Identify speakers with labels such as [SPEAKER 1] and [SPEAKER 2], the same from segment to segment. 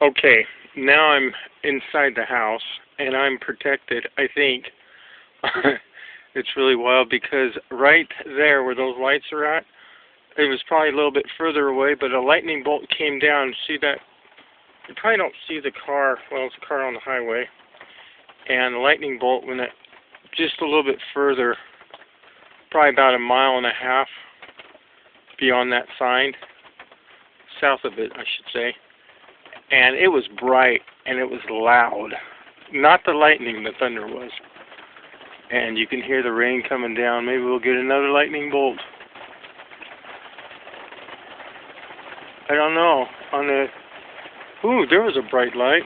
[SPEAKER 1] Okay, now I'm inside the house, and I'm protected, I think. It's really wild because right there where those lights are at, it was probably a little bit further away, but a lightning bolt came down. See that? You probably don't see the car. Well, it's a car on the highway. And the lightning bolt went just a little bit further, probably about 1.5 miles beyond that sign, south of it, I should say. And it was bright, and it was loud. Not the lightning, the thunder was. And you can hear the rain coming down. Maybe we'll get another lightning bolt. I don't know. Ooh, there was a bright light.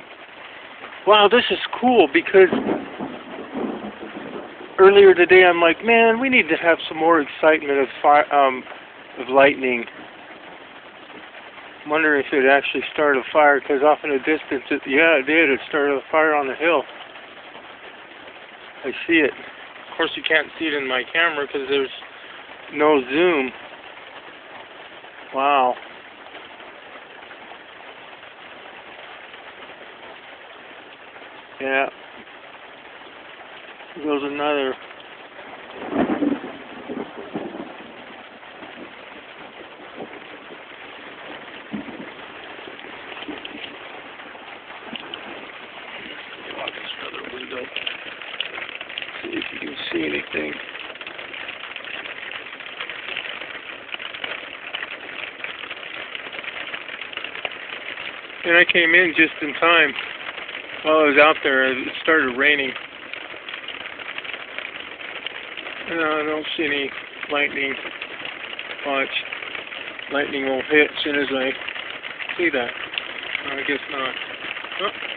[SPEAKER 1] Wow, this is cool because earlier today I'm like, man, we need to have some more excitement of lightning. I'm wondering if it actually started a fire, because off in the distance, yeah, it did. It started a fire on the hill. I see it. Of course, you can't see it in my camera because there's no zoom. Wow. Yeah. Here goes another. Window. See if you can see anything. And I came in just in time. While I was out there, it started raining. No, I don't see any lightning. Watch. Lightning won't hit as soon as I see that. I guess not. Oh.